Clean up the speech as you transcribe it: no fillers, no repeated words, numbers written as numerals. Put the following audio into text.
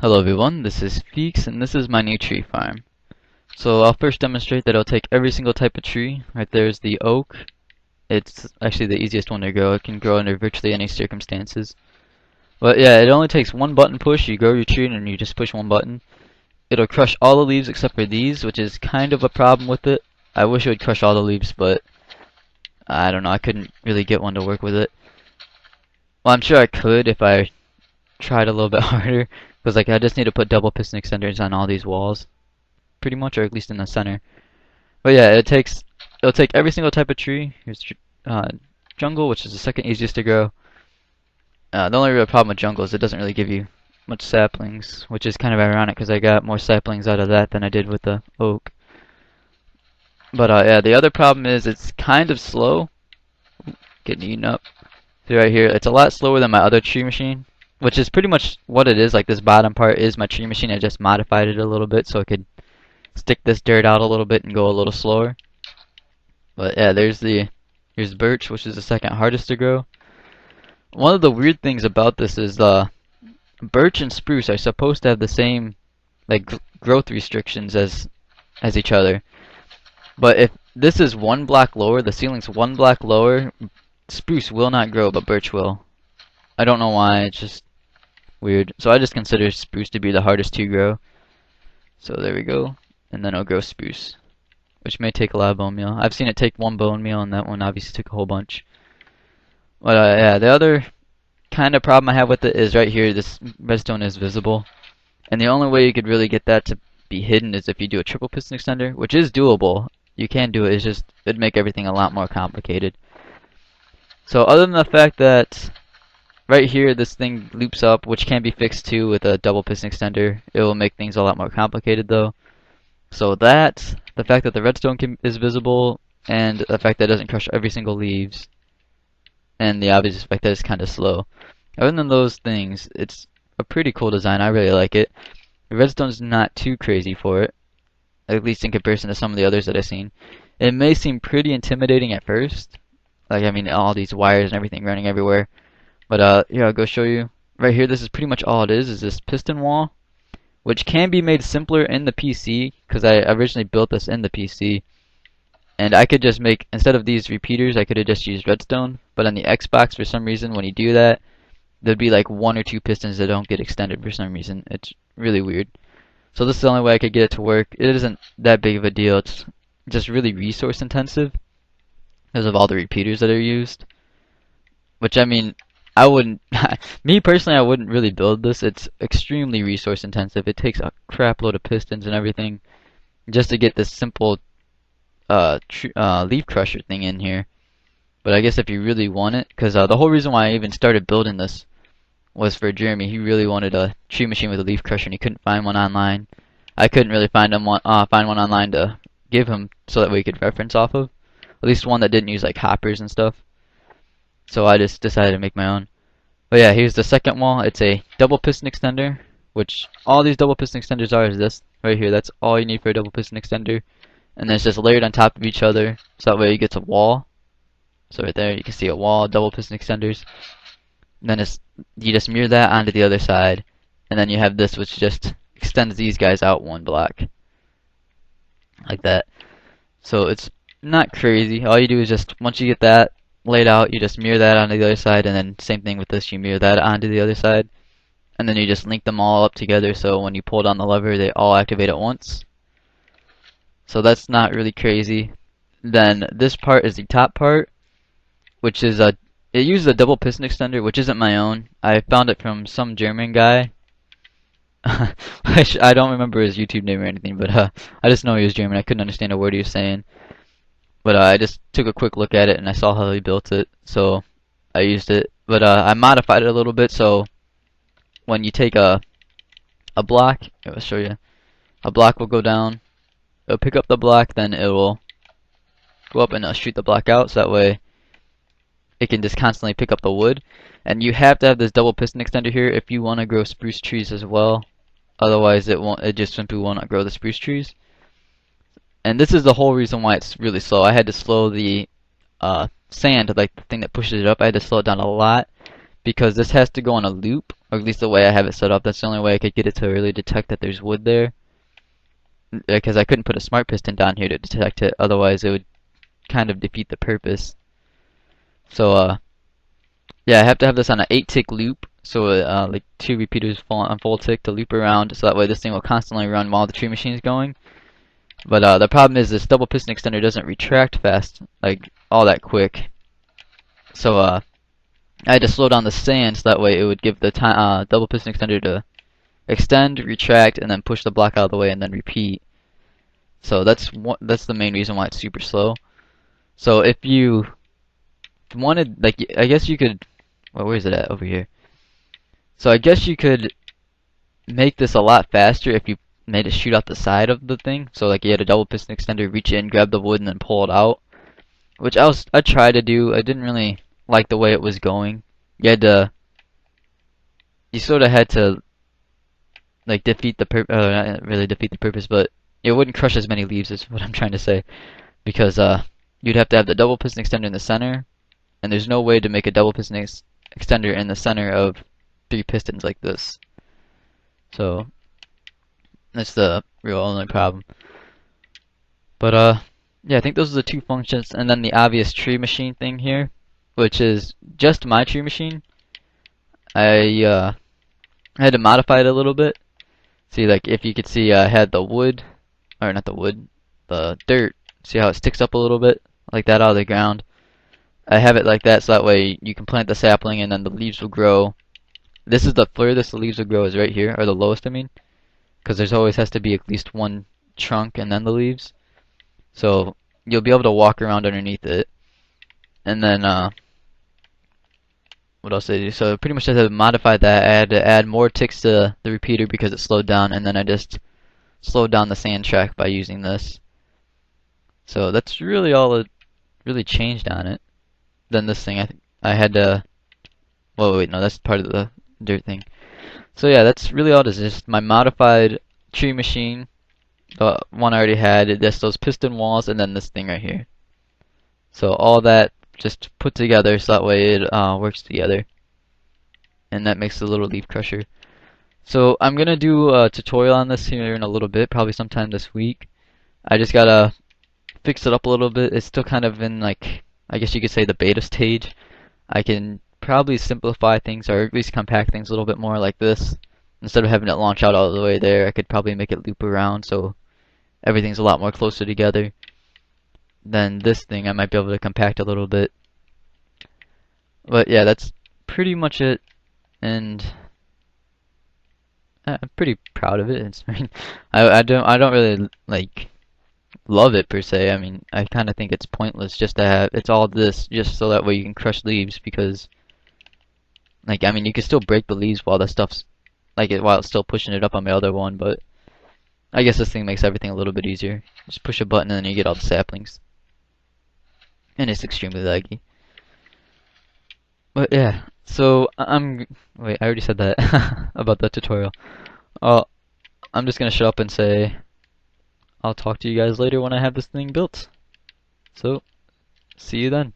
Hello everyone, this is Feeks and this is my new tree farm. So I'll first demonstrate that I'll take every single type of tree. Right there's the oak. It's actually the easiest one to grow. It can grow under virtually any circumstances. But yeah, it only takes one button push. You grow your tree and you just push one button. It'll crush all the leaves except for these, which is kind of a problem with it. I wish it would crush all the leaves, but I don't know, I couldn't really get one to work with it. Well, I'm sure I could if I tried a little bit harder. Because like I just need to put double piston extenders on all these walls, pretty much, or at least in the center. But yeah, it'll take every single type of tree. Here's jungle, which is the second easiest to grow. The only real problem with jungle is it doesn't really give you much saplings, which is kind of ironic because I got more saplings out of that than I did with the oak. But yeah, the other problem is it's kind of slow. Getting eaten up. See right here, it's a lot slower than my other tree machine, which is pretty much what it is. Like this bottom part is my tree machine. I just modified it a little bit so I could stick this dirt out a little bit and go a little slower. But yeah, here's birch, which is the second hardest to grow. One of the weird things about this is birch and spruce are supposed to have the same like growth restrictions as each other. But if this is one block lower, the ceiling's one block lower, spruce will not grow, but birch will. I don't know why, it's just weird. So I just consider spruce to be the hardest to grow. So there we go. And then I'll grow spruce, which may take a lot of bone meal. I've seen it take one bone meal, and that one obviously took a whole bunch. But yeah, the other kind of problem I have with it is right here, this redstone is visible. And the only way you could really get that to be hidden is if you do a triple piston extender, which is doable. You can do it, it's just, it'd make everything a lot more complicated. So other than the fact that right here this thing loops up, which can be fixed too with a double piston extender, it will make things a lot more complicated though. So that, the fact that the redstone is visible, and the fact that it doesn't crush every single leaves, and the obvious fact that it's kind of slow. Other than those things, it's a pretty cool design. I really like it. The redstone's not too crazy for it, at least in comparison to some of the others that I've seen. It may seem pretty intimidating at first, like I mean all these wires and everything running everywhere. But here, I'll go show you. Right here, this is pretty much all it is this piston wall, which can be made simpler in the PC, because I originally built this in the PC. And I could just make, instead of these repeaters, I could have just used redstone. But on the Xbox, for some reason, when you do that, there'd be like one or two pistons that don't get extended for some reason. It's really weird. So this is the only way I could get it to work. It isn't that big of a deal. It's just really resource intensive because of all the repeaters that are used. Which, I mean, I wouldn't, me personally, I wouldn't really build this. It's extremely resource intensive. It takes a crap load of pistons and everything just to get this simple leaf crusher thing in here. But I guess if you really want it, because the whole reason why I even started building this was for Jeremy. He really wanted a tree machine with a leaf crusher and he couldn't find one online. I couldn't really find one online to give him so that we could reference off of. At least one that didn't use like hoppers and stuff. So I just decided to make my own. But yeah, here's the second wall. It's a double piston extender, which all these double piston extenders are is this right here. That's all you need for a double piston extender. And then it's just layered on top of each other, so that way it gets a wall. So right there, you can see a wall, double piston extenders. And then you just mirror that onto the other side, and then you have this, which just extends these guys out one block, like that. So it's not crazy. All you do is just, once you get that laid out, you just mirror that onto the other side, and then same thing with this, you mirror that onto the other side. And then you just link them all up together, so when you pull down the lever, they all activate at once. So that's not really crazy. Then this part is the top part, which is it uses a double piston extender, which isn't my own. I found it from some German guy. I don't remember his YouTube name or anything, but I just know he was German. I couldn't understand a word he was saying. But I just took a quick look at it and I saw how he built it, so I used it. But I modified it a little bit, so when you take a block, I'll show you. A block will go down. It'll pick up the block, then it will go up and shoot the block out, so that way it can just constantly pick up the wood. And you have to have this double piston extender here if you want to grow spruce trees as well. Otherwise it just simply will not grow the spruce trees. And this is the whole reason why it's really slow. I had to slow the sand, like the thing that pushes it up, I had to slow it down a lot because this has to go on a loop. or at least the way I have it set up. That's the only way I could get it to really detect that there's wood there, because I couldn't put a smart piston down here to detect it, otherwise it would kind of defeat the purpose. So yeah, I have to have this on an 8-tick loop, so like 2 repeaters on full tick to loop around, so that way this thing will constantly run while the tree machine is going. But the problem is this double piston extender doesn't retract fast, like all that quick. So I had to slow down the sand so that way it would give the double piston extender to extend, retract, and then push the block out of the way and then repeat. So that's the main reason why it's super slow. So if you wanted, like, I guess you could, well, where is it at? Over here. So I guess you could make this a lot faster if you made it shoot out the side of the thing. So like you had a double piston extender, reach in, grab the wood, and then pull it out. Which I tried to do. I didn't really like the way it was going. You sort of had to like defeat the not really defeat the purpose, but it wouldn't crush as many leaves is what I'm trying to say, because you'd have to have the double piston extender in the center, and there's no way to make a double piston extender in the center of 3 pistons like this. So that's the real only problem. But yeah, I think those are the 2 functions, and then the obvious tree machine thing here, which is just my tree machine. I had to modify it a little bit. See, like if you could see, I had the wood, or not the wood, the dirt. See how it sticks up a little bit, like that out of the ground. I have it like that so that way you can plant the sapling and then the leaves will grow. This is the furthest the leaves will grow, is right here, or the lowest I mean, because there's always has to be at least one trunk and then the leaves. So you'll be able to walk around underneath it. And then what else did I do? So pretty much I had to modify that. I had to add more ticks to the repeater because it slowed down, and then I just slowed down the sand track by using this. So that's really all it really changed on it. Then this thing, I had to. Well, wait, no, that's part of the dirt thing. So yeah, that's really all it is. Just my modified tree machine. The one I already had. Just those piston walls, and then this thing right here. So all that just put together so that way it works together, and that makes the little leaf crusher. So I'm gonna do a tutorial on this here in a little bit, probably sometime this week. I just gotta fix it up a little bit. It's still kind of in, like, I guess you could say, the beta stage. I can probably simplify things, or at least compact things a little bit more like this. Instead of having it launch out all the way there, I could probably make it loop around so everything's a lot more closer together. Then this thing I might be able to compact a little bit. But yeah, that's pretty much it, and I'm pretty proud of it. It's, I don't really like love it per se. I mean, I kind of think it's pointless just to have it's all this just so that way you can crush leaves, because like, I mean, you can still break the leaves while the stuff's like while it's still pushing it up on my other one, but I guess this thing makes everything a little bit easier. Just push a button and then you get all the saplings. And it's extremely laggy. But yeah, so wait, I already said that about the tutorial. I'm just gonna shut up and say I'll talk to you guys later when I have this thing built. So, see you then.